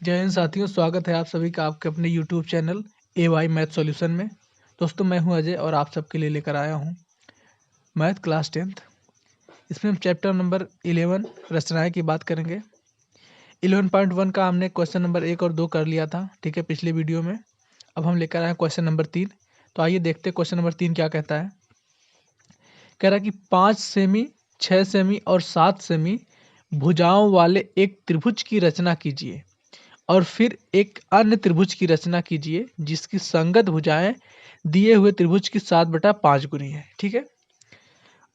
जय हिंद साथियों, स्वागत है आप सभी का आपके अपने YouTube channel AY math solution में। दोस्तों, मैं हूं अजय और आप सबके लिए लेकर आया हूं मैथ क्लास 10th। इसमें हम चैप्टर नंबर 11 रचनाएं की बात करेंगे। 11.1 का हमने क्वेश्चन नंबर 1 और 2 कर लिया था, ठीक है, पिछले वीडियो में। अब हम लेकर आए हैं क्वेश्चन नंबर 3। तो आइए देखते हैं क्वेश्चन नंबर 3 क्या कहता है। कह रहा है कि 5 सेमी, 6 सेमी और 7 सेमी भुजाओं वाले एक त्रिभुज की रचना कीजिए और फिर एक अन्य त्रिभुज की रचना कीजिए जिसकी संगत भुजाएं दिए हुए त्रिभुज की 7/5 गुनी है। ठीक है,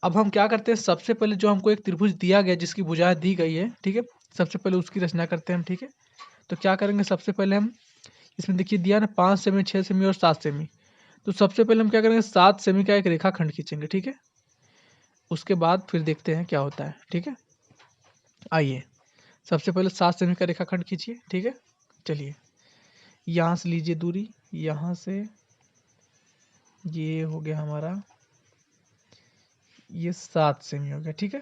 अब हम क्या करते हैं, सबसे पहले जो हमको एक त्रिभुज दिया गया जिसकी भुजाएं दी गई है, ठीक है, सबसे पहले उसकी रचना करते हैं हम। ठीक है, तो क्या करेंगे, सबसे पहले हम इसमें देखिए दिया ना 5 सेमी, 6 सेमी और 7 सेमी। तो सबसे पहले हम क्या करेंगे, 7 सेमी का एक रेखाखंड खींचेंगे। ठीक है, उसके बाद फिर देखते हैं क्या होता है। ठीक है, आइए सबसे पहले 7 सेमी का रेखाखंड खींचिए। ठीक है, चलिए यहाँ से लीजिए दूरी, यहाँ से ये हो गया हमारा, ये 7 सेमी हो गया। ठीक है,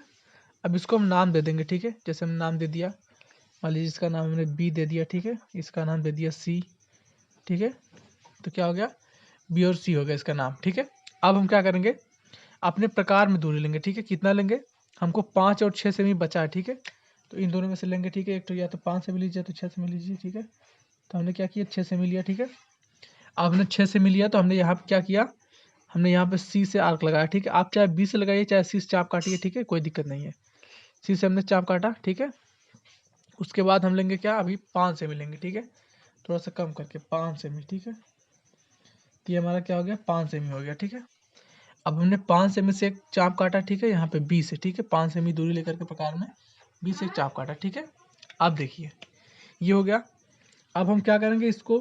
अब इसको हम नाम दे देंगे। ठीक है, जैसे हम नाम दे दिया, मान लीजिए इसका नाम हमने B दे दिया। ठीक है, इसका नाम दे दिया C। ठीक है, तो क्या हो गया, B और C हो गया इसका नाम। ठीक है, अब हम क्या करेंगे, अपने प्रकार में दूरी लेंगे। ठीक है, कितना लेंगे, हमको 5 और 6 सेमी बचा है। ठीक है, तो इन दोनों में से लेंगे। ठीक है, एक तो या तो 5 सेमी लीजिए तो 6 सेमी लीजिए। ठीक है, तो हमने क्या किया, 6 सेमी लिया। ठीक है, अब हमने 6 सेमी लिया तो हमने यहाँ पे क्या किया, हमने यहाँ पे C से आर्क लगाया। ठीक है, आप चाहे B से लगाइए चाहे C से चाप काटिए। ठीक है, कोई दिक्कत नहीं है। C से हमने चाप काटा। ठीक है, उसके बाद हम लेंगे क्या, अभी 5 सेमी लेंगे। ठीक है, थोड़ा सा कम करके 5 सेमी। ठीक है, तो ये हमारा क्या हो गया, 5 सेमी हो गया। ठीक है, अब हमने 5 सेमी से एक चाप काटा। ठीक है, यहाँ पे B से। ठीक है, 5 सेमी दूरी लेकर के प्रकार में B से एक चाप काटा। ठीक है, अब देखिए ये हो गया। अब हम क्या करेंगे, इसको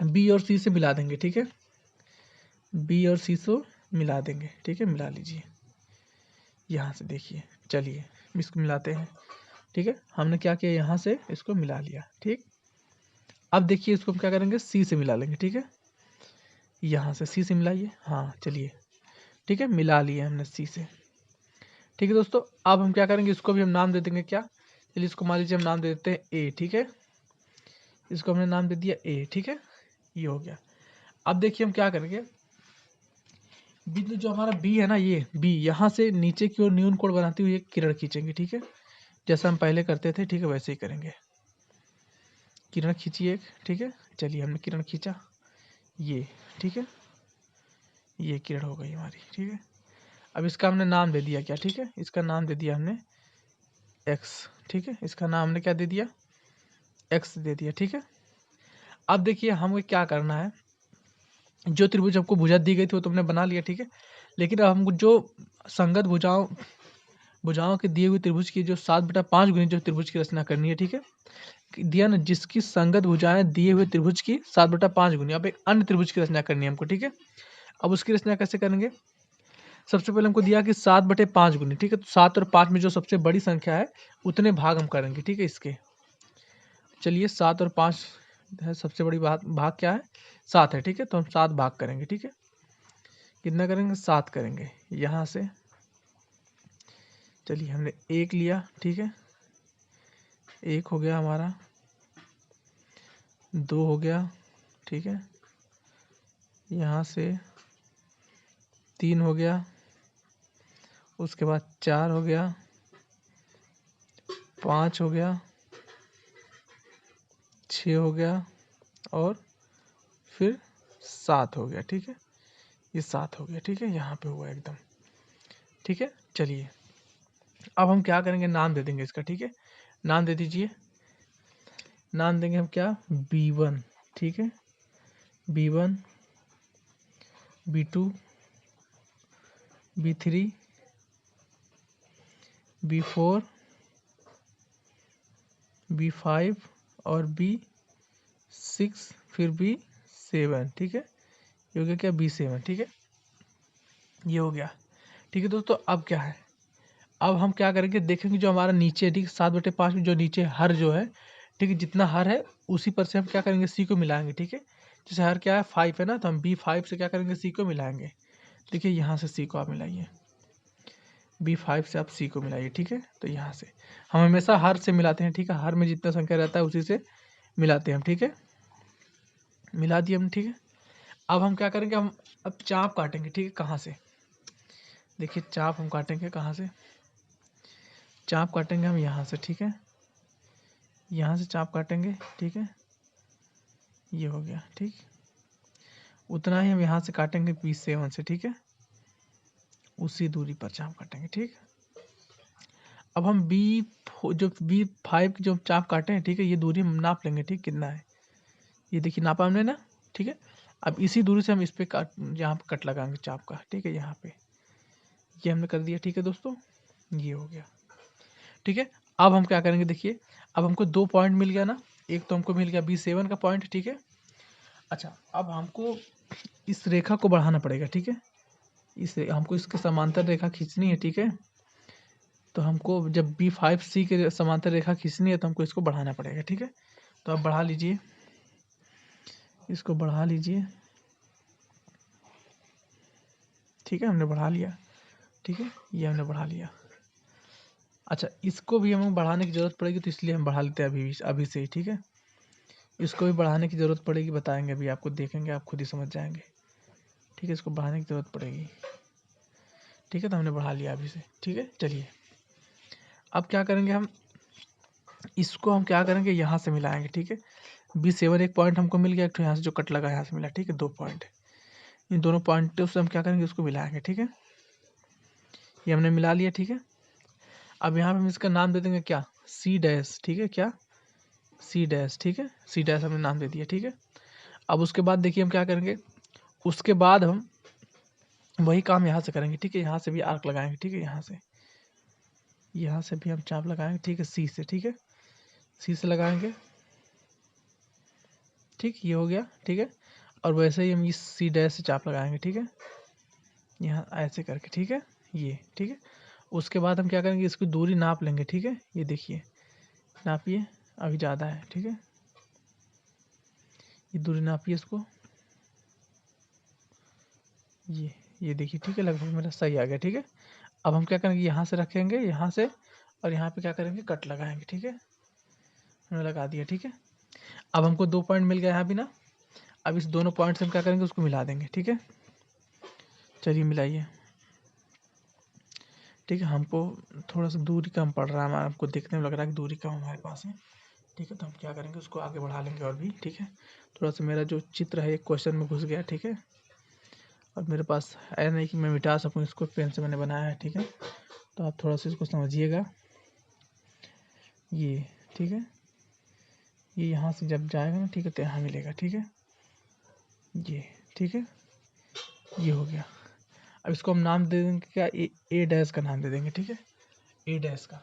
B और C से मिला देंगे। ठीक है, B और C से मिला देंगे। ठीक है, मिला लीजिए यहाँ से, देखिए, चलिए इसको मिलाते हैं। ठीक है, हमने क्या किया, यहाँ से इसको मिला लिया। ठीक, अब देखिए इसको हम क्या करेंगे, C से मिला लेंगे। ठीक है, यहाँ से C से मिलाइए। हाँ चलिए, ठीक है, मिला लिए हमने C से। ठीक है दोस्तों, अब हम क्या करेंगे, इसको भी हम नाम दे देंगे। क्या, चलिए इसको मान लीजिए हम नाम दे देते हैं A। ठीक है, इसको हमने नाम दे दिया A। ठीक है, ये हो गया। अब देखिए हम क्या करेंगे, बिंदु जो हमारा B है ना, ये B यहाँ से नीचे की ओर न्यून कोण बनाती हुई एक किरण खींचेंगे। ठीक है, जैसा हम पहले करते थे। ठीक है, वैसे ही करेंगे। किरण खींचिए एक। ठीक है, चलिए हमने किरण खींचा, ये। ठीक है, ये किरण हो गई हमारी। ठीक है, अब इसका हमने नाम दे दिया क्या, ठीक है, इसका नाम दे दिया हमने X। ठीक है, इसका नाम हमने क्या दे दिया, X दे दिया। ठीक है, अब देखिए हमें क्या करना है, जो त्रिभुज हमको भुजा दी गई थी वो तुमने बना लिया। ठीक है, लेकिन अब हमको जो संगत भुजाओं के दिए हुए त्रिभुज की जो 7/5 गुनी जो त्रिभुज की रचना करनी है। ठीक है, दिया ना, जिसकी संगत भुजाएं दिए हुए त्रिभुज की 7/5 गुनी। अब एक अन्य त्रिभुज की रचना करनी है हमको। ठीक है, अब उसकी रचना कैसे करेंगे, सबसे पहले हमको दिया कि 7/5 गुनी। ठीक है, तो 7 और 5 में जो सबसे बड़ी संख्या है उतने भाग हम करेंगे। ठीक है, इसके चलिए 7 और 5 है, सबसे बड़ी भाग क्या है, 7 है। ठीक है, तो हम 7 भाग करेंगे। ठीक है, कितना करेंगे, 7 करेंगे यहाँ से। चलिए हमने 1 लिया। ठीक है, 1 हो गया हमारा, 2 हो गया। ठीक है, यहाँ से 3 हो गया, उसके बाद 4 हो गया, 5 हो गया, 6 हो गया और फिर 7 हो गया। ठीक है, ये 7 हो गया। ठीक है, यहाँ पे हुआ एकदम। ठीक है, चलिए अब हम क्या करेंगे, नाम दे देंगे इसका। ठीक है, नाम दे दीजिए, नाम देंगे हम क्या, B1। ठीक है, B1, B2, B3, B4, B5 और B6, फिर B7। ठीक है, ये हो गया क्या, B7। ठीक है, ये हो गया। ठीक है दोस्तों, अब क्या है, अब हम क्या करेंगे, देखेंगे जो हमारा नीचे है, ठीक है, 7/5 में जो नीचे हर जो है, ठीक है, जितना हर है उसी पर से हम क्या करेंगे, C को मिलाएंगे। ठीक है, जैसे हर क्या है, 5 है ना, तो हम B5 से क्या करेंगे, C को मिलाएंगे। देखिए यहाँ से C को आप मिलाइए, B5 से आप C को मिलाइए, ठीक है। तो यहाँ से हम हमेशा हर से मिलाते हैं, ठीक है। हर में जितना संख्या रहता है उसी से मिलाते हैं हम, ठीक है। मिला दिए हम, ठीक है। अब हम क्या करेंगे, हम अब चाप काटेंगे, ठीक है। कहाँ से, देखिए चाप हम काटेंगे कहाँ से, चाप काटेंगे हम यहाँ से, ठीक है। यहाँ से चाप काटेंगे, ठीक है। ये हो गया, ठीक। उतना ही हम यहाँ से काटेंगे B7 से, ठीक है। उसी दूरी पर चाप काटेंगे, ठीक। अब हम B5 की जो चाप काटे हैं, ठीक है, ये दूरी हम नाप लेंगे, ठीक, कितना है। ये देखिए नापा हमने ना, ठीक है। अब इसी दूरी से हम इस पे काट, यहाँ पे कट लगाएंगे चाप का, ठीक है। यहाँ पे ये हमने कर दिया, ठीक है दोस्तों। ये हो गया, ठीक है। अब हम क्या करेंगे, देखिए अब हमको 2 पॉइंट मिल गया ना। एक तो हमको मिल गया B7 का पॉइंट, ठीक है। अच्छा, अब हमको इस रेखा को बढ़ाना पड़ेगा, ठीक है। हमको इसके समांतर रेखा खींचनी है, ठीक है। तो हमको जब B5C के समांतर रेखा खींचनी है तो हमको इसको बढ़ाना पड़ेगा, ठीक है। तो आप बढ़ा लीजिए, इसको बढ़ा लीजिए, ठीक है। हमने बढ़ा लिया, ठीक है। ये हमने बढ़ा लिया। अच्छा, इसको भी हमें बढ़ाने की ज़रूरत पड़ेगी, तो इसलिए हम बढ़ा लेते हैं अभी से ही, ठीक है। इसको भी बढ़ाने की ज़रूरत पड़ेगी, बताएंगे अभी आपको, देखेंगे आप खुद ही समझ जाएंगे, ठीक है। इसको बढ़ाने की ज़रूरत पड़ेगी, ठीक है। तो हमने बढ़ा लिया अभी से, ठीक है। चलिए अब क्या करेंगे, हम इसको हम क्या करेंगे, यहाँ से मिलाएंगे, ठीक है। B7 एक पॉइंट हमको मिल गया, एक तो यहाँ से जो कट लगा यहाँ से मिला, ठीक है। 2 पॉइंट, इन दोनों पॉइंटों से हम क्या करेंगे, उसको मिलाएंगे, ठीक है। ये हमने मिला लिया, ठीक है। अब यहाँ पे हम इसका नाम दे देंगे क्या, C', ठीक है। क्या, C', ठीक है। C' हमने नाम दे दिया, ठीक है। अब उसके बाद देखिए हम क्या करेंगे, उसके बाद हम वही काम यहाँ से करेंगे, ठीक है। यहाँ से भी आर्क लगाएंगे, ठीक है। यहाँ से भी हम चाप लगाएंगे, ठीक है। C से, ठीक है। C से लगाएंगे, ठीक। ये हो गया, ठीक है। और वैसे ही हम इस C' से चाप लगाएंगे, ठीक है। यहाँ ऐसे करके, ठीक है। ये, ठीक है। उसके बाद हम क्या करेंगे, इसकी दूरी नाप लेंगे, ठीक है। ये देखिए, नापिए, अभी ज़्यादा है, ठीक है। ये दूरी नापिए इसको, ये देखिए, ठीक है। लगभग मेरा सही आ गया, ठीक है। अब हम क्या करेंगे, यहाँ से रखेंगे, यहाँ से, और यहाँ पे क्या करेंगे, कट लगाएंगे, ठीक है। हमने लगा दिया, ठीक है। अब हमको 2 पॉइंट मिल गया यहाँ भी ना। अब इस दोनों पॉइंट से हम क्या करेंगे, उसको मिला देंगे, ठीक है। चलिए मिलाइए, ठीक है। हमको थोड़ा सा दूरी कम पड़ रहा है, हमारा हमको देखने में लग रहा है कि दूरी कम हमारे पास है, ठीक है। तो हम क्या करेंगे, उसको आगे बढ़ा लेंगे और भी, ठीक है। थोड़ा सा मेरा जो चित्र है एक क्वेश्चन में घुस गया, ठीक है। और मेरे पास है नहीं कि मैं मिटा सकूँ इसको, पेन से मैंने बनाया है, ठीक है। तो आप थोड़ा सा इसको समझिएगा, ये, ठीक है। ये यहाँ से जब जाएगा ना, ठीक है, तो यहाँ मिलेगा, ठीक है। ये, ठीक है। ये हो गया। अब इसको हम नाम दे देंगे क्या, A' का नाम दे देंगे, ठीक है। A' का,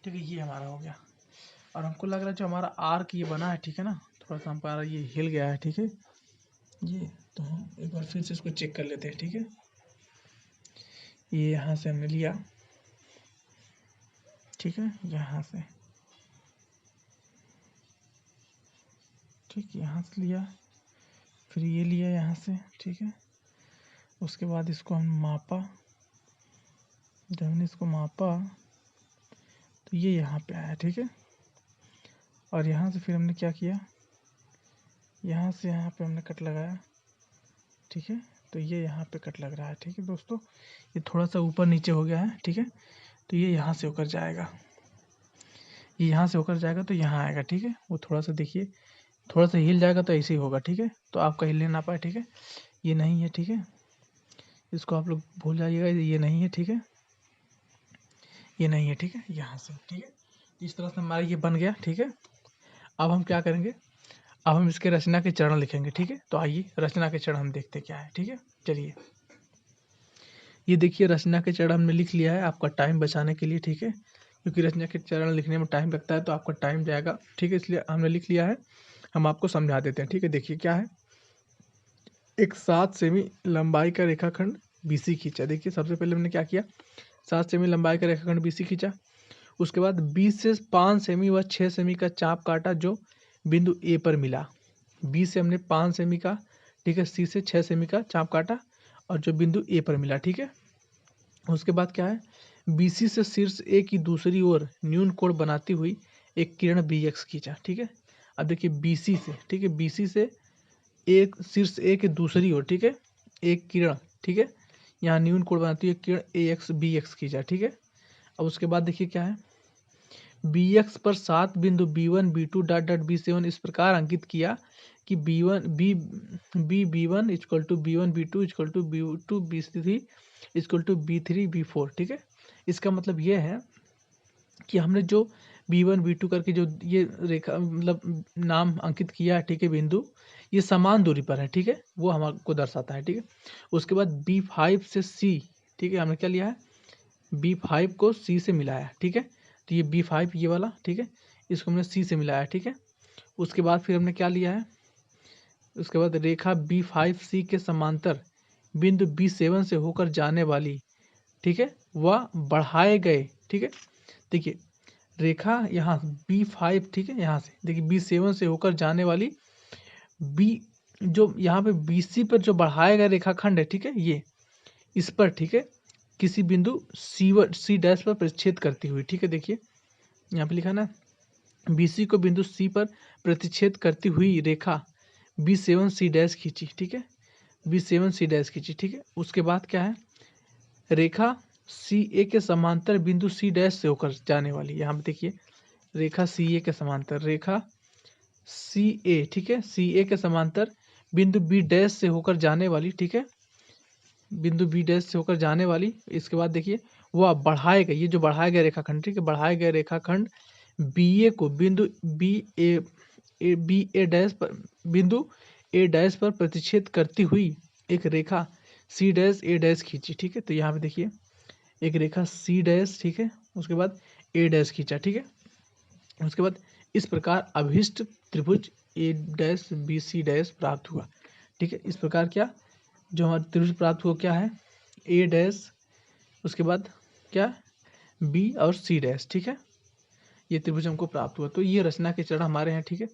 ठीक है। ये हमारा हो गया। और हमको लग रहा है जो हमारा आर्क ये बना है, ठीक है ना, थोड़ा सा हमारा ये हिल गया है, ठीक है। ये तो हम एक बार फिर से इसको चेक कर लेते हैं, ठीक है। ये यहाँ से हमने लिया, ठीक है। यहाँ से, ठीक, यहाँ से लिया, फिर ये लिया यहाँ से, ठीक है। उसके बाद इसको हम मापा, जब हमने इसको मापा तो ये यहाँ पे आया, ठीक है। और यहाँ से फिर हमने क्या किया, यहाँ से यहाँ पे हमने कट लगाया, ठीक है। तो ये यहाँ पे कट लग रहा है, ठीक है दोस्तों। ये थोड़ा सा ऊपर नीचे हो गया है, ठीक है। तो ये यहाँ से होकर जाएगा, ये यहाँ से होकर जाएगा तो यहाँ आएगा, ठीक है। वो थोड़ा सा देखिए, थोड़ा सा हिल जाएगा तो ऐसे ही होगा, ठीक है। तो आपका हिलने ना पाए, ठीक है। ये नहीं है, ठीक है। इसको आप लोग भूल जाइएगा, ये नहीं है, ठीक है। ये नहीं है, ठीक है। यहाँ से, ठीक है। इस तरह से हमारा ये बन गया, ठीक है। अब हम क्या करेंगे, अब हम इसके रचना के चरण लिखेंगे, ठीक है। तो आइए रचना के चरण हम देखते क्या है, ठीक है। चलिए, ये देखिए रचना के चरण हमने लिख लिया है आपका टाइम बचाने के लिए, ठीक है। क्योंकि रचना के चरण लिखने में टाइम लगता है तो आपका टाइम जाएगा, ठीक है। इसलिए हमने लिख लिया है, हम आपको समझा देते हैं, ठीक है। देखिए क्या है, एक 7 सेमी लंबाई का रेखाखंड BC खींचा। देखिए सबसे पहले हमने क्या किया, 7 सेमी लंबाई का रेखाखंड BC खींचा। उसके बाद 20 से 5 सेमी व 6 सेमी का चाप काटा जो बिंदु A पर मिला। 20 से हमने 5 सेमी का, ठीक है, C से 6 सेमी का चाप काटा और जो बिंदु A पर मिला, ठीक है। उसके बाद क्या है, BC से शीर्ष ए की दूसरी ओर न्यून कोण बनाती हुई एक किरण BX खींचा। ठीक है, अब देखिए BC से, ठीक है, BC से एक शीर्ष ए के दूसरी ओर, ठीक है, एक किरण, ठीक है, यहाँ न्यून कोण बनाती हुई एक किरण AX BX खींचा। ठीक है, अब उसके बाद देखिए क्या है, BX पर 7 बिंदु B1 B2 dot dot B7 इस प्रकार अंकित किया कि B1 equal to B1 B2 equal to B2 B3 equal to B3 B4। ठीक है, इसका मतलब ये है कि हमने जो B1 B2 करके जो ये रेखा मतलब नाम अंकित किया है, ठीक है, बिंदु, ये समान दूरी पर है। ठीक है, वो हमको दर्शाता है। ठीक है, उसके बाद B5 से C, ठीक है, हमने क्या लिया है, B5 को C से मिलाया। ठीक है, तो ये B5 ये वाला, ठीक है, इसको हमने C से मिलाया। ठीक है, उसके बाद फिर हमने क्या लिया है, उसके बाद रेखा B5C के समांतर बिंदु B7 से होकर जाने वाली, ठीक है, वह बढ़ाए गए। ठीक है, देखिए रेखा यहाँ B5, ठीक है, यहाँ से देखिए B7 से होकर जाने वाली B, जो यहाँ पे BC पर जो बढ़ाया गया रेखाखंड है, ठीक है, ये इस पर, ठीक है, किसी बिंदु C डैश पर प्रतिच्छेद करती हुई, ठीक है, देखिए यहाँ पे लिखा ना, BC को बिंदु C पर प्रतिच्छेद करती हुई रेखा B7C डैश खींची। ठीक है, B7C डैश खींची। ठीक है, उसके बाद क्या है, रेखा CA के समांतर बिंदु C डैश से होकर जाने वाली, यहाँ पे देखिए रेखा CA के समांतर, रेखा CA, ठीक है, CA के समांतर बिंदु B डैश से होकर जाने वाली, ठीक है, बिंदु B डैश से होकर जाने वाली। इसके बाद देखिए वह बढ़ाए गए, ये जो बढ़ाया गया रेखाखंड, ठीक है, बढ़ाए गए रेखाखंड BA को बिंदु BA डैश पर, बिंदु A डैश पर प्रतिच्छेद करती हुई एक रेखा C डैश A डैश खींची। ठीक है, तो यहाँ पे देखिए एक रेखा C डैश, ठीक है, उसके बाद A डैश खींचा। ठीक है, उसके बाद इस प्रकार अभिष्ट त्रिभुज A डैश BC डैश प्राप्त हुआ। ठीक है, इस प्रकार क्या जो हमारा त्रिभुज प्राप्त हुआ क्या है, A डैश, उसके बाद क्या B और C डैश। ठीक है, ये त्रिभुज हमको प्राप्त हुआ। तो ये रचना के चरण हमारे हैं। ठीक है,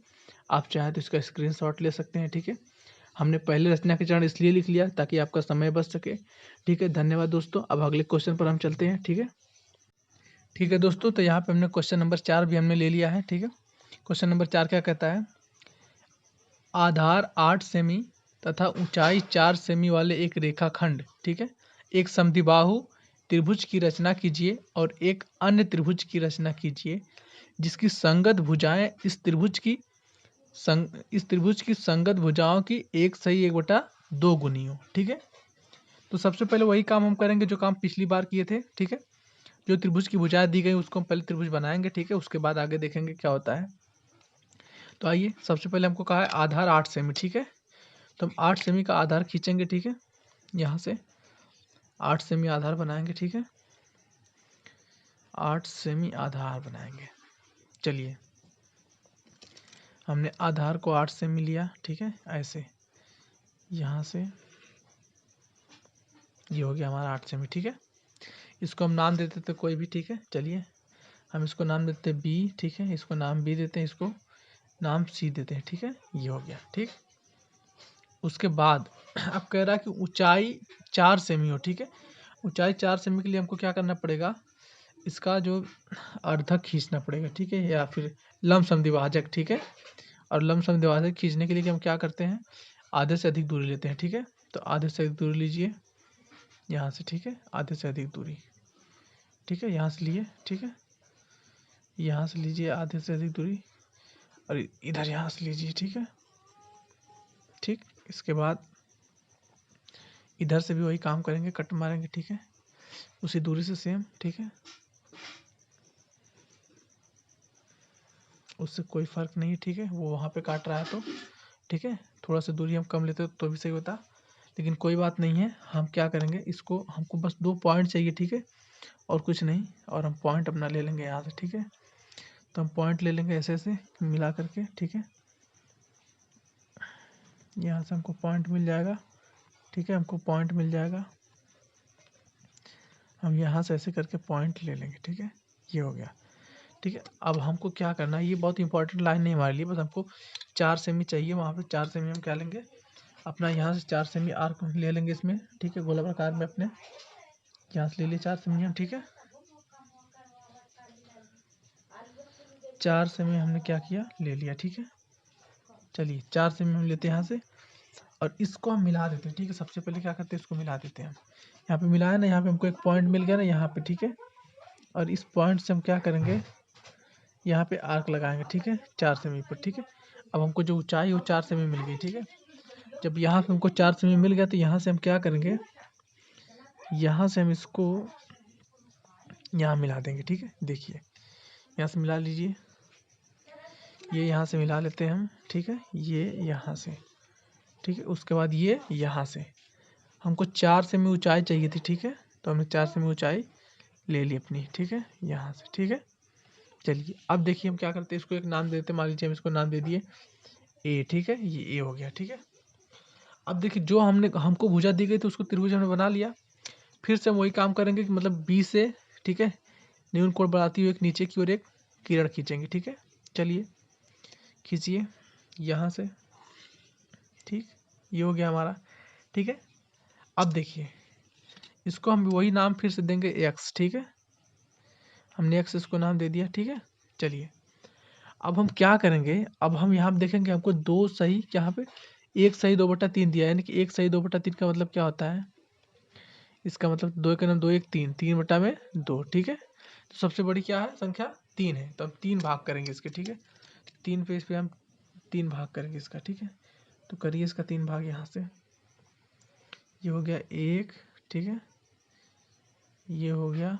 आप चाहें तो इसका स्क्रीनशॉट ले सकते हैं। ठीक है, हमने पहले रचना के चरण इसलिए लिख लिया ताकि आपका समय बच सके। ठीक है, धन्यवाद दोस्तों। अब अगले क्वेश्चन पर हम चलते हैं। ठीक है, ठीक है दोस्तों, तो यहाँ पे हमने क्वेश्चन नंबर 4 भी हमने ले लिया है। ठीक है, क्वेश्चन नंबर 4 क्या कहता है, आधार 8 सेमी तथा ऊंचाई 4 सेमी वाले एक रेखाखंड, ठीक है, एक समद्विबाहु त्रिभुज की रचना कीजिए और एक अन्य त्रिभुज की रचना कीजिए जिसकी संगत भुजाएं इस त्रिभुज की संगत भुजाओं की 1/2 गुनी हो। ठीक है, तो सबसे पहले वही काम हम करेंगे जो काम पिछली बार किए थे। ठीक है, जो त्रिभुज की भुजाएं दी गई उसको हम पहले त्रिभुज बनाएंगे। ठीक है, उसके बाद आगे देखेंगे क्या होता है। तो आइए, सबसे पहले हमको कहा है आधार 8 सेमी। ठीक है, तो हम 8 सेमी का आधार खींचेंगे। ठीक है, यहाँ से 8 सेमी आधार बनाएंगे। ठीक है, 8 सेमी आधार बनाएंगे। चलिए, हमने आधार को 8 सेमी लिया। ठीक है, ऐसे यहाँ से ये हो गया हमारा 8 सेमी। ठीक है, इसको हम नाम देते थे कोई भी। ठीक है, चलिए हम इसको नाम देते हैं B। ठीक है, इसको नाम B देते हैं, इसको नाम C देते हैं। ठीक है, ये हो गया। ठीक, उसके बाद अब कह रहा है कि ऊंचाई 4 सेमी हो। ठीक है, ऊंचाई 4 सेमी के लिए हमको क्या करना पड़ेगा, इसका जो अर्धक खींचना पड़ेगा। ठीक है, या फिर लंब समद्विभाजक। ठीक है, और लंब समद्विभाजक खींचने के लिए हम क्या करते हैं, आधे से अधिक दूरी लेते हैं। ठीक है, तो आधे से अधिक दूरी लीजिए यहाँ से। ठीक है, आधे से अधिक दूरी, ठीक है, यहाँ से लिए। ठीक है, यहाँ से लीजिए आधे से अधिक दूरी और इधर यहाँ से लीजिए। ठीक है, ठीक, इसके बाद इधर से भी वही काम करेंगे, कट मारेंगे। ठीक है, उसी दूरी से सेम। ठीक है, उससे कोई फ़र्क नहीं है। ठीक है, वो वहाँ पे काट रहा है तो ठीक है, थोड़ा सा दूरी हम कम लेते तो भी सही होता, लेकिन कोई बात नहीं है। हम क्या करेंगे, इसको हमको बस 2 पॉइंट चाहिए। ठीक है, और कुछ नहीं, और हम पॉइंट अपना ले लेंगे यहाँ से। ठीक है, तो हम पॉइंट ले लेंगे ऐसे ऐसे मिला करके। ठीक है, यहाँ से हमको पॉइंट मिल जाएगा। ठीक है, हमको पॉइंट मिल जाएगा, हम यहाँ से ऐसे करके पॉइंट ले लेंगे। ठीक है, ये हो गया। ठीक है, अब हमको क्या करना है, ये बहुत इंपॉर्टेंट लाइन नहीं हमारे लिए, बस हमको 4 सेमी चाहिए। वहाँ पे 4 सेमी हम क्या लेंगे, अपना यहाँ से 4 सेमी आर्क ले लेंगे इसमें। ठीक है, गोलाकार में अपने यहाँ से ले लिए 4 सेमी हम। ठीक है, 4 सेमी हमने क्या किया, ले लिया। ठीक है, चलिए 4 सेमी हम लेते हैं यहाँ से और इसको हम मिला देते हैं। ठीक है, सबसे पहले क्या करते हैं, इसको मिला देते हैं हम। यहाँ पे मिलाया ना, यहाँ पे हमको एक पॉइंट मिल गया ना यहाँ पे। ठीक है, और इस पॉइंट से हम क्या करेंगे, यहाँ पे आर्क लगाएंगे। ठीक है, 4 सेमी पर। ठीक है, अब हमको जो ऊंचाई है वो 4 सेमी मिल गई। ठीक है, जब यहाँ पे हमको 4 सेमी मिल गया तो यहाँ से हम क्या करेंगे, यहाँ से हम इसको यहाँ मिला देंगे। ठीक है, देखिए यहाँ से मिला लीजिए, ये यहाँ से मिला लेते हैं हम। ठीक है, ये यहाँ से। ठीक है, उसके बाद ये यहाँ से। हमको 4 सेमी ऊंचाई चाहिए थी। ठीक है, तो हमने 4 सेमी ऊंचाई ले ली अपनी। ठीक है, यहाँ से। ठीक है, चलिए अब देखिए हम क्या करते हैं, इसको एक नाम दे देते हैं। मान लीजिए हम इसको नाम दे दिए ए। ठीक है, ये ए हो गया। ठीक है, अब देखिए जो हमको भुजा दी गई थी उसको त्रिभुज हमने बना लिया। फिर से हम वही काम करेंगे कि मतलब बी से, ठीक है, न्यून कोण बढ़ाती हुई एक नीचे की ओर एक किरण खींचेंगे। ठीक है, चलिए खींचिए यहाँ से। ठीक, ये हो गया हमारा। ठीक है, अब देखिए इसको हम वही नाम फिर से देंगे एक्स। ठीक है, हमने एक्स इसको नाम दे दिया। ठीक है, चलिए अब हम क्या करेंगे, अब हम यहाँ देखेंगे हमको 2 सही, यहाँ पे 1 सही 2/3 दिया है, यानी कि 1 सही 2/3 का मतलब क्या होता है, इसका मतलब 2 के नाम 2 1 3, 3/2। ठीक है, तो सबसे बड़ी क्या है संख्या, 3 है, तो हम 3 भाग करेंगे इसके। ठीक है, 3 पे इस पे हम 3 भाग करेंगे इसका। ठीक है, तो करिए इसका 3 भाग यहाँ से। ये हो गया 1। ठीक है, ये हो गया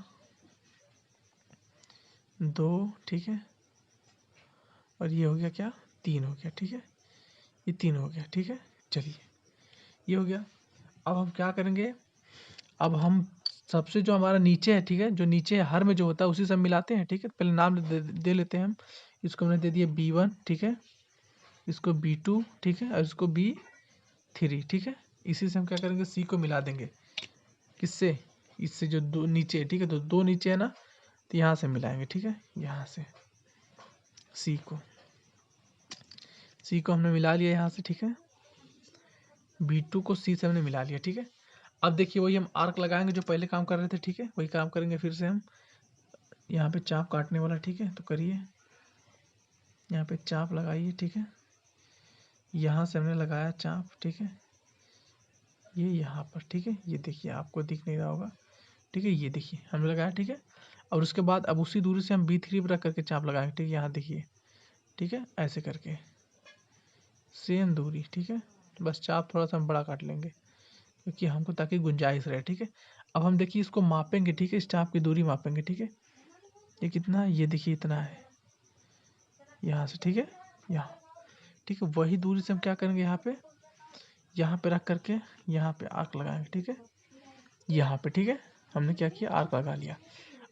2। ठीक है, और ये हो गया क्या, 3 हो गया। ठीक है, ये 3 हो गया। ठीक है, चलिए ये हो गया। अब हम क्या करेंगे, अब हम सबसे जो हमारा नीचे है, ठीक है, जो नीचे है हर में जो होता है उसी से हम मिलाते हैं। ठीक है, पहले नाम दे लेते हैं हम। इसको हमने दे दिया B1। ठीक है, इसको B2। ठीक है, और इसको B3। ठीक है, इसी से हम क्या करेंगे, C को मिला देंगे। किससे, इससे जो 2 नीचे है। ठीक है, तो 2 नीचे है ना, तो यहाँ से मिलाएंगे। ठीक है, यहाँ से C को हमने मिला लिया यहाँ से। ठीक है, B2 को C से हमने मिला लिया। ठीक है, अब देखिए वही हम आर्क लगाएंगे जो पहले काम कर रहे थे। ठीक है, वही काम करेंगे फिर से हम। यहाँ पे चाप काटने वाला। ठीक है, तो करिए, यहाँ पे चाप लगाइए। ठीक है, यहाँ से हमने लगाया चाप। ठीक है, ये यहाँ पर। ठीक है, ये देखिए आपको दिख नहीं रहा होगा। ठीक है, ये देखिए हमने लगाया। ठीक है, और उसके बाद अब उसी दूरी से हम B3 पर रख करके चाप लगाएंगे। ठीक है, यहाँ देखिए। ठीक है, ऐसे करके सेम दूरी। ठीक है, बस चाप थोड़ा सा हम बड़ा काट लेंगे क्योंकि हमको ताकि गुंजाइश रहे। ठीक है, अब हम देखिए इसको मापेंगे। ठीक है, इस चाप की दूरी मापेंगे। ठीक है, ये कितना है, ये देखिए इतना है यहाँ से। ठीक है, यहाँ। ठीक है, वही दूरी से हम क्या करेंगे, यहाँ पे रख करके यहाँ पे आर्क लगाएंगे। ठीक है, यहाँ पे। ठीक है, हमने क्या किया, आर्क लगा लिया।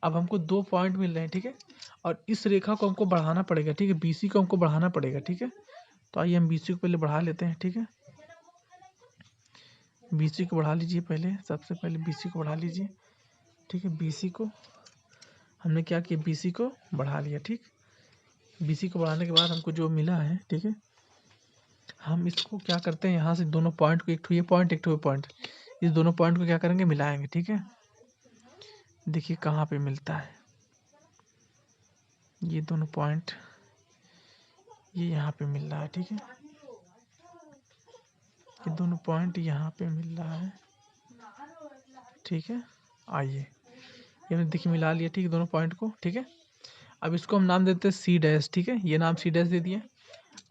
अब हमको 2 पॉइंट मिल रहे हैं। ठीक है, और इस रेखा को हमको बढ़ाना पड़ेगा। ठीक है, BC को हमको बढ़ाना पड़ेगा। ठीक है, तो आइए हम BC को पहले बढ़ा लेते हैं। ठीक है, BC को बढ़ा लीजिए पहले, सबसे पहले BC को बढ़ा लीजिए। ठीक है, BC को हमने क्या किया, BC को बढ़ा लिया। ठीक, BC को बढ़ाने के बाद हमको जो मिला है, ठीक है, हम इसको क्या करते हैं, यहाँ से दोनों पॉइंट को, एक ठो ये पॉइंट एक ठो ये पॉइंट, इस दोनों पॉइंट को क्या करेंगे, मिलाएंगे। ठीक है, देखिए कहाँ पे मिलता है ये दोनों पॉइंट, ये यहाँ पे मिल रहा है। ठीक है, ये दोनों पॉइंट यहाँ पे मिल रहा है। ठीक है, आइए ये हमने देखिए मिला लिया। ठीक है, दोनों पॉइंट को। ठीक है, अब इसको हम नाम देते हैं C'। ठीक है, ये नाम C' दे दिए।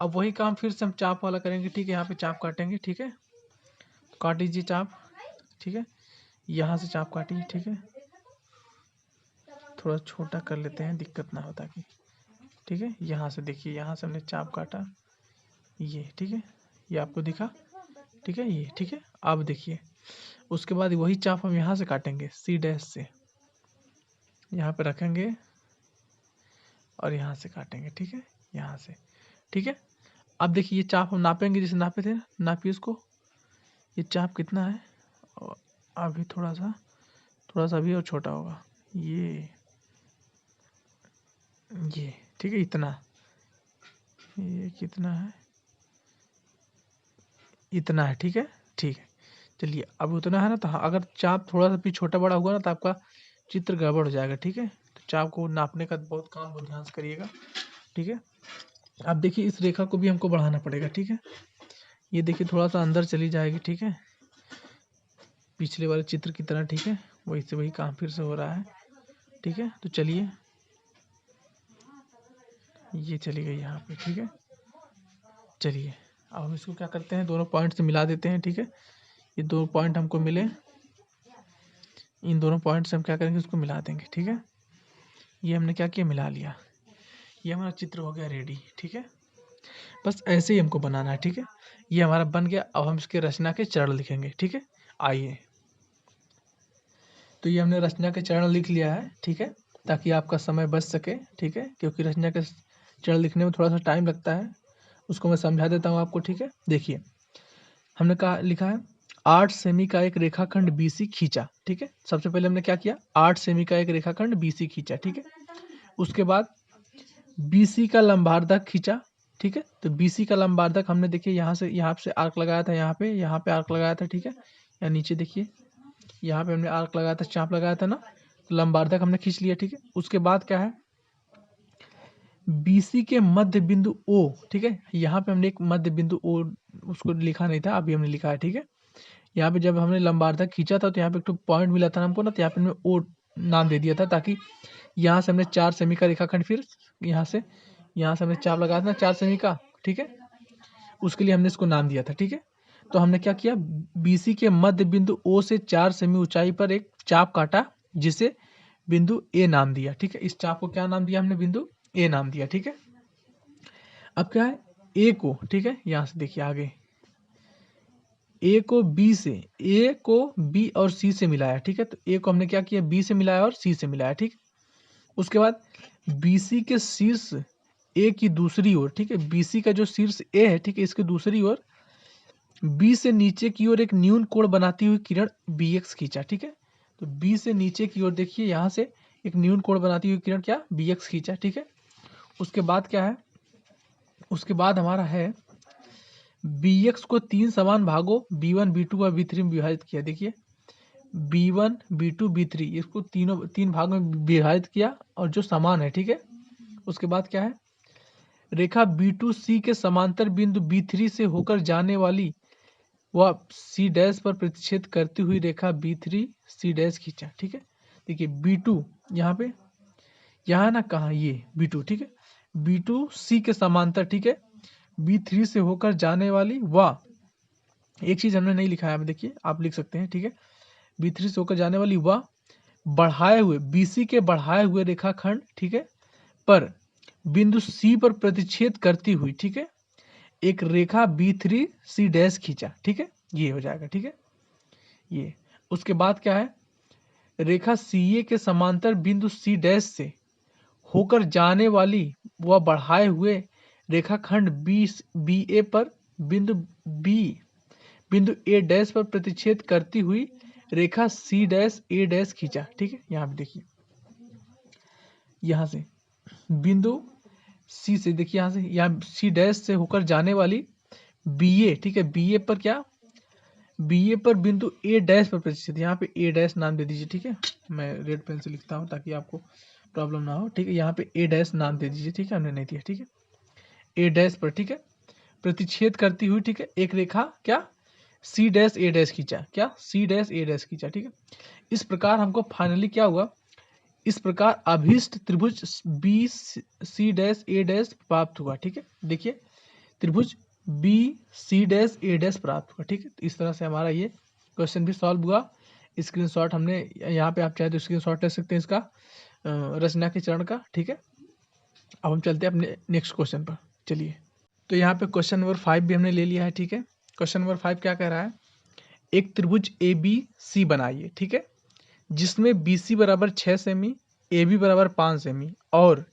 अब वही काम फिर से हम चाप वाला करेंगे। ठीक है, यहाँ पे चाप काटेंगे। ठीक है, काट लीजिए चाप। ठीक है, यहाँ से चाप काटिए। ठीक है, थोड़ा छोटा कर लेते हैं, दिक्कत ना हो ताकि। ठीक है, यहाँ से देखिए, यहाँ से हमने चाप काटा ये। ठीक है, ये आपको दिखा। ठीक है, ये। ठीक है, अब देखिए उसके बाद वही चाप हम यहाँ से काटेंगे, C' से यहाँ पे रखेंगे और यहाँ से काटेंगे। ठीक है, यहाँ से। ठीक है, अब देखिए ये चाप हम नापेंगे, जैसे नापे थे, नापिए इसको। ये चाप कितना है, और अभी थोड़ा सा अभी और छोटा होगा, ये ठीक है, इतना, ये कितना है, इतना है। ठीक है, ठीक है, चलिए अब उतना है ना, तो हाँ, अगर चाप थोड़ा सा भी छोटा बड़ा हुआ ना तो आपका चित्र गड़बड़ हो जाएगा। ठीक है, तो चाप को नापने का बहुत ध्यान से करिएगा। ठीक है। अब देखिए इस रेखा को भी हमको बढ़ाना पड़ेगा, ठीक है। ये देखिए थोड़ा सा अंदर चली जाएगी, ठीक है, पिछले वाले चित्र की तरह, ठीक है। वही से वही काम फिर से हो रहा है, ठीक है। तो चलिए, ये चली गई यहाँ पे, ठीक है। चलिए अब हम इसको क्या करते हैं, दोनों पॉइंट से मिला देते हैं, ठीक है। ये दो पॉइंट हमको मिले, इन दोनों पॉइंट से हम क्या करेंगे, उसको मिला देंगे, ठीक है। ये हमने क्या किया, मिला लिया। ये हमारा चित्र हो गया रेडी, ठीक है। बस ऐसे ही हमको बनाना है, ठीक है। ये हमारा बन गया। अब हम इसके रचना के चरण लिखेंगे, ठीक है। आइए, तो ये हमने रचना के चरण लिख लिया है, ठीक है, ताकि आपका समय बच सके, ठीक है, क्योंकि रचना के चरण लिखने में थोड़ा सा टाइम लगता है। उसको मैं समझा देता हूँ आपको, ठीक है। देखिए हमने कहा, लिखा है 8 सेमी का एक रेखाखंड BC खींचा, ठीक है। सबसे पहले हमने क्या किया, 8 सेमी का एक रेखाखंड BC खींचा, ठीक है। उसके बाद BC का लंबार्धक खींचा, ठीक है। तो BC का लंबार्धक हमने देखिए यहाँ से आर्क लगाया था, यहाँ पे आर्क लगाया था, ठीक है। या नीचे देखिए यहाँ पे हमने आर्क लगाया था, चाप लगाया था ना, तो लंबार्धक हमने खींच लिया, ठीक है। उसके बाद क्या है, BC के मध्य बिंदु O, ठीक है। यहाँ पे हमने एक मध्य बिंदु O, उसको लिखा नहीं था, अभी हमने लिखा है, ठीक है। यहाँ पे जब हमने लंबार्धक खींचा था तो यहाँ पे एक तो पॉइंट मिला था हमको ना, तो यहाँ पे हमने O नाम दे दिया था, ताकि यहाँ से हमने 4 सेमी का रेखाखंड, फिर यहाँ से हमने चाप लगाया था ना 4 सेमी का, ठीक है। उसके लिए हमने इसको नाम दिया था, ठीक है। तो हमने क्या किया, BC के मध्य बिंदु O से 4 सेमी ऊंचाई पर एक चाप काटा, जिसे बिंदु A नाम दिया, ठीक है। इस चाप को क्या नाम दिया हमने, बिंदु A नाम दिया, ठीक है। अब क्या है, A को, ठीक है, यहाँ से देखिए आगे, A को B और C से मिलाया, ठीक है। तो A को हमने क्या किया, B से मिलाया और C से मिलाया, ठीक। उसके बाद BC के शीर्ष A की दूसरी ओर, ठीक है, BC का जो शीर्ष A है, ठीक है, इसके दूसरी ओर B से नीचे की ओर एक न्यून कोण बनाती हुई किरण BX खींचा, ठीक है। तो B से नीचे की ओर देखिए यहाँ से एक न्यून कोण बनाती हुई किरण क्या, BX खींचा, ठीक है। उसके बाद क्या है, उसके बाद हमारा है BX को 3 समान भागों B1 B2 और B3 में विभाजित किया। देखिए B1 B2 B3 इसको तीन भागों में विभाजित किया, और जो समान है, ठीक है। उसके बाद क्या है, रेखा B2C के समांतर बिंदु B3 से होकर जाने वाली वह C' पर प्रतिच्छेद करती हुई रेखा B3 C' खींचा, ठीक है। देखिए B2 यहाँ पे, यहाँ ना कहा, ये B2, ठीक है, B2C के समांतर, ठीक है, B3 से होकर जाने वाली वह, एक चीज हमने नहीं लिखा है, देखिए आप लिख सकते हैं, ठीक है। B3 से होकर जाने वाली वह बढ़ाए हुए BC के बढ़ाए हुए रेखाखंड, ठीक है, पर बिंदु C पर प्रतिच्छेद करती हुई, ठीक है, एक रेखा B3 C' खींचा, ठीक है। ये हो जाएगा, ठीक है। ये उसके बाद क्या है, रेखा CA के समांतर बिंदु C' से होकर जाने वाली वह बढ़ाए हुए रेखाखंड BA पर बिंदु A' पर प्रतिच्छेद करती हुई रेखा C' A' खींचा, ठीक है। यहाँ पे देखिए, यहाँ से बिंदु C से, देखिए यहाँ से, यहाँ C' से होकर जाने वाली BA, ठीक है, BA पर क्या, BA पर बिंदु A' पर प्रतिच्छेद, यहाँ पे A' नाम दे दीजिए, ठीक है। मैं रेड पेन से लिखता हूँ ताकि आपको प्रॉब्लम ना हो, ठीक है। यहाँ पे A' नाम दे दीजिए, ठीक है, हमने नहीं दिया, ठीक है। A' पर, ठीक है, प्रतिच्छेद करती हुई, ठीक है, एक रेखा क्या, C' A' खींचा, क्या C' A' खींचा, ठीक है। इस प्रकार हमको फाइनली क्या हुआ, इस प्रकार अभीष्ट त्रिभुज BC' A' प्राप्त हुआ, ठीक है। देखिए त्रिभुज BC' A' प्राप्त हुआ, ठीक है। तो इस तरह से हमारा ये क्वेश्चन भी सॉल्व हुआ। स्क्रीनशॉट हमने यहाँ पे, आप चाहे तो स्क्रीनशॉट ले सकते हैं इसका, रचना के चरण का, ठीक है। अब हम चलते हैं अपने नेक्स्ट क्वेश्चन पर, चलिए। तो यहाँ पे क्वेश्चन नंबर 5 भी हमने ले लिया है, ठीक है। क्वेश्चन नंबर 5 क्या कह रहा है, एक त्रिभुज ABC बनाइए, ठीक है, जिसमें BC बराबर 6 सेमी, AB बराबर 5 सेमी और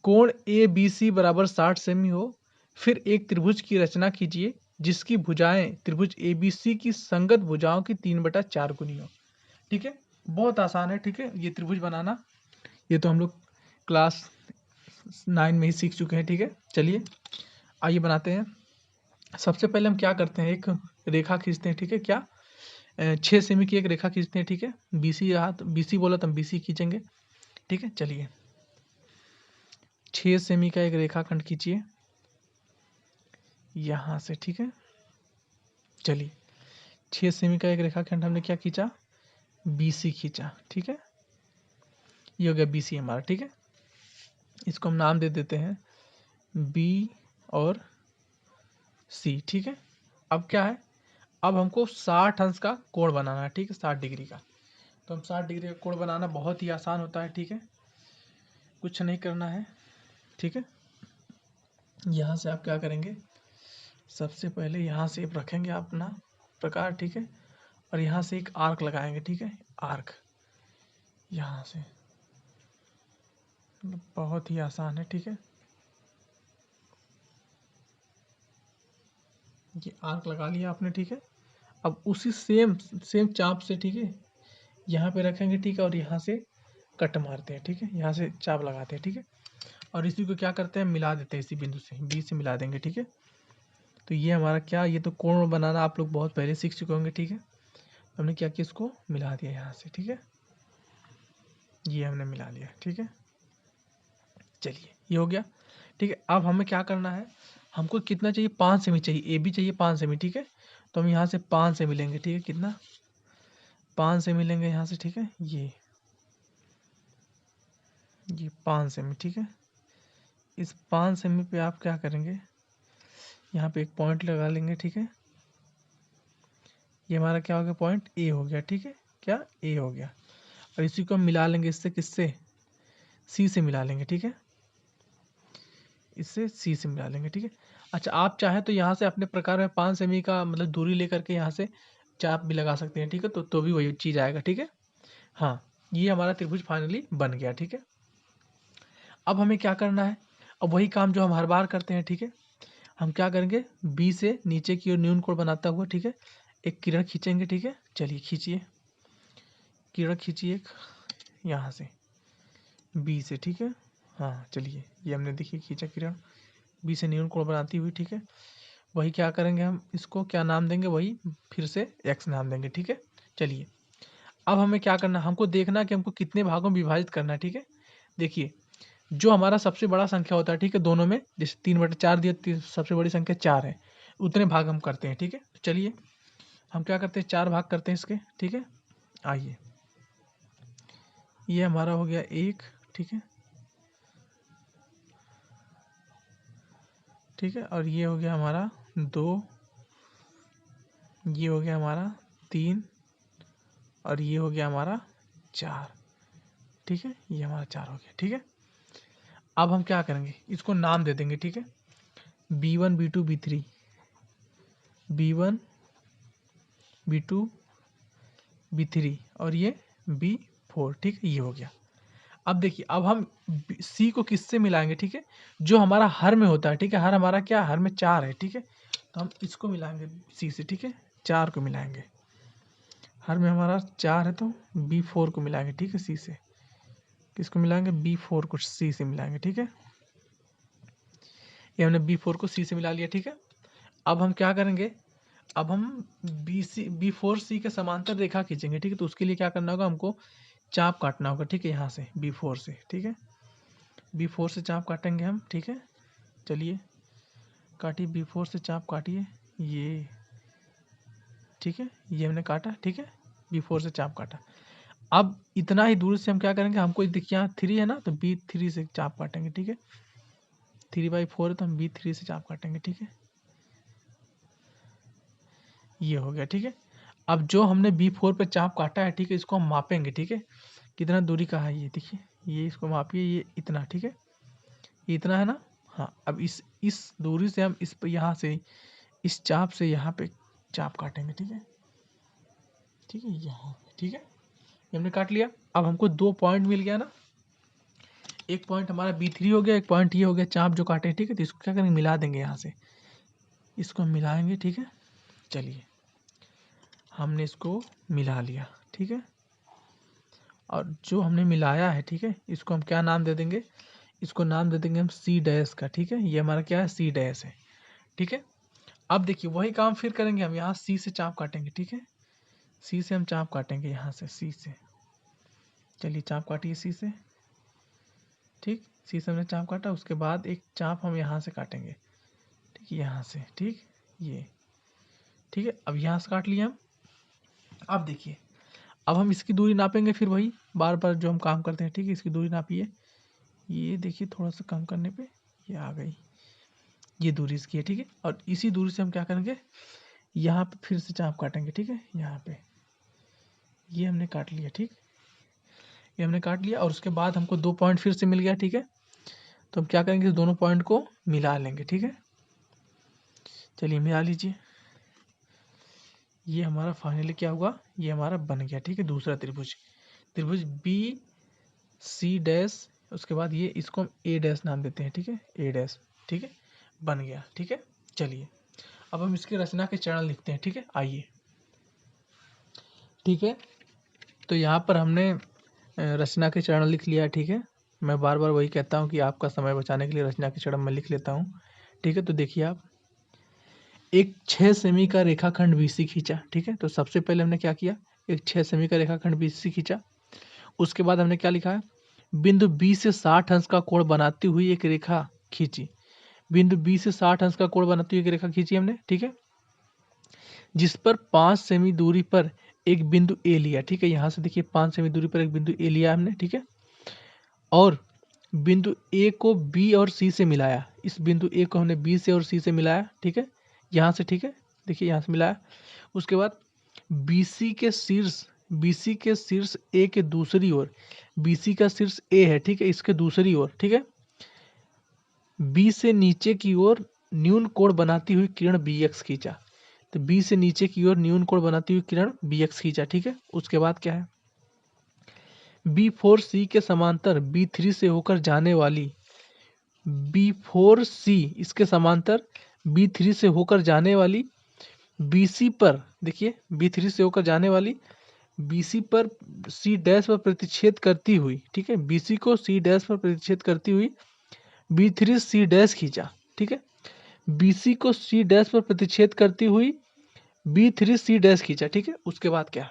कोण ABC बराबर 60 सेमी हो। फिर एक त्रिभुज की रचना कीजिए जिसकी भुजाएं त्रिभुज ABC की संगत भुजाओं की 3/4 गुनी हो, ठीक है। बहुत आसान है, ठीक है, ये त्रिभुज बनाना। ये तो हम लोग क्लास 9 में ही सीख चुके हैं, ठीक है। चलिए आइए बनाते हैं। सबसे पहले हम क्या करते हैं, एक रेखा खींचते हैं, ठीक है, क्या 6 सेमी की एक रेखा खींचते हैं, ठीक है। BC बोला तो हम BC खींचेंगे, ठीक है। चलिए 6 सेमी का एक रेखाखंड खींचिए यहाँ से, ठीक है। चलिए 6 सेमी का एक रेखाखंड हमने क्या खींचा, BC खींचा, ठीक है। ये हो गया BC हमारा, ठीक है। इसको हम नाम दे देते हैं B और C, ठीक है। अब क्या है, अब हमको 60 अंश का कोण बनाना है, ठीक है, 60 डिग्री का। तो हम 60 डिग्री का कोण बनाना बहुत ही आसान होता है, ठीक है, कुछ नहीं करना है, ठीक है। यहाँ से आप क्या करेंगे, सबसे पहले यहाँ से रखेंगे अपना प्रकार, ठीक है, और यहाँ से एक आर्क लगाएंगे, ठीक है, आर्क यहाँ से, बहुत ही आसान है, ठीक है। ये आर्क लगा लिया आपने, ठीक है। अब उसी सेम चाप से, ठीक है, यहाँ पे रखेंगे, ठीक है, और यहाँ से कट मारते हैं, ठीक है, यहाँ से चाप लगाते हैं, ठीक है, और इसी को क्या करते हैं, मिला देते हैं, इसी बिंदु से B से मिला देंगे, ठीक है। तो ये हमारा क्या, ये तो कोण बनाना आप लोग बहुत पहले सीख चुके होंगे, ठीक है। हमने क्या किया, इसको मिला दिया यहाँ से, ठीक है, ये हमने मिला लिया, ठीक है। चलिए ये हो गया, ठीक है। अब हमें क्या करना है, हमको कितना चाहिए, 5 सेमी चाहिए, AB चाहिए 5 सेमी, ठीक है। तो हम यहाँ से 5 से मिलेंगे, ठीक है, कितना, 5 से मिलेंगे यहाँ से, ठीक है, ये 5 सेमी, ठीक है। इस 5 सेमी पे आप क्या करेंगे, यहाँ पे एक पॉइंट लगा लेंगे, ठीक है। ये हमारा क्या हो गया, पॉइंट A हो गया, ठीक है, क्या A हो गया। और इसी को हम मिला लेंगे इससे, किससे, C से मिला लेंगे, ठीक है, इससे C से मिला लेंगे, ठीक है। अच्छा आप चाहे तो यहाँ से अपने प्रकार में 5 सेमी का मतलब दूरी लेकर के यहाँ से चाप भी लगा सकते हैं, ठीक है, तो भी वही चीज़ आएगा, ठीक है। हाँ, ये हमारा त्रिभुज फाइनली बन गया, ठीक है। अब हमें क्या करना है, अब वही काम जो हम हर बार करते हैं, ठीक है। हम क्या करेंगे, B से नीचे की ओर न्यून कोण बनाता हुआ, ठीक है, एक किरण खींचेंगे, ठीक है। चलिए खींचिए, किरण खींचिए एक यहाँ से B से, ठीक है। हाँ चलिए, ये हमने देखिए खींचा किरण B से न्यून कोण बनाती हुई, ठीक है। वही क्या करेंगे, हम इसको क्या नाम देंगे, वही फिर से X नाम देंगे, ठीक है। चलिए अब हमें क्या करना है, हमको देखना है कि हमको कितने भागों में विभाजित करना है, ठीक है। देखिए जो हमारा सबसे बड़ा संख्या होता है, ठीक है, दोनों में, जैसे 3/4 दिया, सबसे बड़ी संख्या 4 है, उतने भाग हम करते हैं, ठीक है। तो चलिए हम क्या करते हैं, 4 भाग करते हैं इसके, ठीक है। आइए, ये हमारा हो गया 1, ठीक है, ठीक है, और ये हो गया हमारा 2, ये हो गया हमारा 3, और ये हो गया हमारा 4, ठीक है, ये हमारा 4 हो गया, ठीक है। अब हम क्या करेंगे, इसको नाम दे देंगे, ठीक है, B1 B2 B3, B1 B2 B3 और ये B4, ठीक है, ये हो गया। अब देखिए, अब हम C को किससे मिलाएंगे, ठीक है, जो हमारा हर में होता है, ठीक है, हर हमारा क्या, हर में 4 है, ठीक है। तो हम इसको मिलाएंगे C से, ठीक है, 4 को मिलाएंगे, हर में हमारा 4 है, तो B4 को मिलाएंगे, ठीक है, C से, किसको मिलाएंगे, B4 को C से मिलाएंगे, ठीक है। ये हमने B4 को C से मिला लिया, ठीक है। अब हम क्या करेंगे, अब हम B4C के समांतर रेखा खींचेंगे, ठीक है। तो उसके लिए क्या करना होगा, हमको चाप काटना होगा, ठीक है, यहाँ से B4 से, ठीक है, B4 से चाप काटेंगे हम, ठीक है। चलिए काटिए, B4 से चाप काटिए, ये, ठीक है, ये हमने काटा, ठीक है, B4 से चाप काटा। अब इतना ही दूर से हम क्या करेंगे, हमको देखिए यहाँ 3 है ना, तो B3 से चाप काटेंगे, ठीक है, 3/4 है तो हम B3 से चाप काटेंगे, ठीक है, ये हो गया, ठीक है। अब जो हमने B4 पे चाप काटा है, ठीक है, इसको हम मापेंगे, ठीक है, कितना दूरी का है, ये देखिए, ये इसको मापिए, ये इतना, ठीक है, ये इतना है ना। हाँ, अब इस दूरी से हम इस पर यहाँ से इस चाप से यहाँ पे चाप काटेंगे, ठीक है, ठीक है, यहाँ, ठीक है, ये हमने काट लिया। अब हमको 2 पॉइंट मिल गया ना, एक पॉइंट हमारा B3 हो गया, एक पॉइंट ये हो गया चाप जो काटे, ठीक है। तो इसको क्या करेंगे, मिला देंगे यहाँ से, इसको हम मिलाएंगे, ठीक है। चलिए हमने इसको मिला लिया, ठीक है, और जो हमने मिलाया है, ठीक है, इसको हम क्या नाम दे देंगे, इसको नाम दे देंगे हम C' का, ठीक है, ये हमारा क्या है, C' है, ठीक है। अब देखिए वही काम फिर करेंगे, हम यहाँ C से चाप काटेंगे, ठीक है, C से हम चाप काटेंगे, यहाँ से C से, चलिए चाप काटिए C से, ठीक। सी से हमने चाप काटा, उसके बाद एक चाप हम यहाँ से काटेंगे, ठीक है, यहाँ से, ठीक, ये, ठीक है। अब यहाँ से काट लिया हम। अब देखिए, अब हम इसकी दूरी नापेंगे, फिर वही बार बार जो हम काम करते हैं, ठीक है। इसकी दूरी नापिए, ये देखिए थोड़ा सा कम करने पे ये आ गई, ये दूरी इसकी है, ठीक है। और इसी दूरी से हम क्या करेंगे, यहाँ पे फिर से चाप काटेंगे, ठीक है, यहाँ पे ये हमने काट लिया, ठीक, ये हमने काट लिया। और उसके बाद हमको 2 पॉइंट फिर से मिल गया, ठीक है। तो हम क्या करेंगे, दोनों पॉइंट को मिला लेंगे, ठीक है। चलिए मिला लीजिए, ये हमारा फाइनली क्या हुआ, ये हमारा बन गया, ठीक है, दूसरा त्रिभुज, त्रिभुज बी सी डैश, उसके बाद ये इसको हम ए डैश नाम देते हैं, ठीक है, ए डैश, ठीक है, बन गया, ठीक है। चलिए अब हम इसकी रचना के चरण लिखते हैं, ठीक है, आइए, ठीक है। तो यहाँ पर हमने रचना के चरण लिख लिया, ठीक है। मैं बार बार वही कहता हूँ कि आपका समय बचाने के लिए रचना के चरण मैं लिख लेता हूँ, ठीक है। तो देखिए आप, एक 6 सेमी का रेखाखंड बीसी खींचा, ठीक है। तो सबसे पहले हमने क्या किया, एक 6 सेमी का रेखाखंड बीसी खींचा। उसके बाद हमने क्या लिखा है, बिंदु बी से 60 अंश का कोण बनाती हुई एक रेखा खींची, बिंदु बी से 60 अंश का कोण बनाती हुई एक रेखा खींची हमने, ठीक है, जिस पर 5 सेमी दूरी पर एक बिंदु ए लिया, ठीक है। यहाँ से देखिए 5 सेमी दूरी पर एक बिंदु ए लिया हमने, ठीक है। और बिंदु ए को बी और सी से मिलाया, इस बिंदु ए को हमने बी से और सी से मिलाया, ठीक है, यहाँ से, ठीक है, देखिए यहाँ से मिलाया। उसके बाद बीसी के शीर्ष ए के दूसरी ओर, बीसी का शीर्ष ए है, ठीक है, इसके दूसरी ओर, ठीक है, बी से नीचे की ओर न्यून कोण बनाती हुई किरण बी एक्स खींचा। तो बी से नीचे की ओर न्यून कोण बनाती हुई किरण बी एक्स खींचा, ठीक है। उसके बाद क्या है, B4C के समांतर B3 से होकर जाने वाली, B4C इसके समांतर B3 से होकर जाने वाली BC पर, देखिए B3 से होकर जाने वाली BC पर C डैश पर प्रतिच्छेद करती हुई, ठीक है, BC को C डैश पर प्रतिच्छेद करती हुई B3 C डैश खींचा, ठीक है, BC को C डैश पर प्रतिच्छेद करती हुई B3 C डैश खींचा, ठीक है। उसके बाद क्या,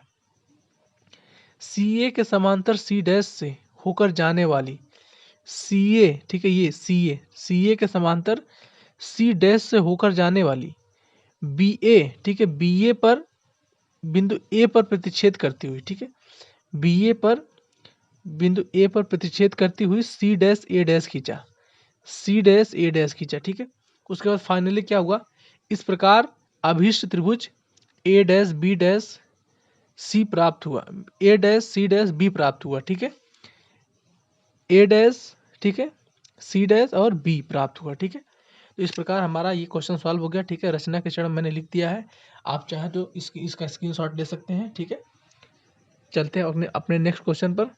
CA के समांतर C डैश से होकर जाने वाली CA, ठीक है, ये CA के समांतर C डैश से होकर जाने वाली BA, ठीक है, BA पर बिंदु A पर प्रतिच्छेद करती हुई, ठीक है, BA पर बिंदु A पर प्रतिच्छेद करती हुई C डैश A डैश खींचा, C डैश A डैश खींचा, ठीक है। उसके बाद फाइनली क्या हुआ, इस प्रकार अभीष्ट त्रिभुज A dash B dash C प्राप्त हुआ, A dash C dash B प्राप्त हुआ, ठीक है, A डैश, ठीक है, C डैश और B प्राप्त हुआ, ठीक है। तो इस प्रकार हमारा ये क्वेश्चन सॉल्व हो गया, ठीक है। रचना के चरण मैंने लिख दिया है, आप चाहे तो इसका स्क्रीनशॉट ले सकते हैं, ठीक है। चलते हैं अपने नेक्स्ट क्वेश्चन पर।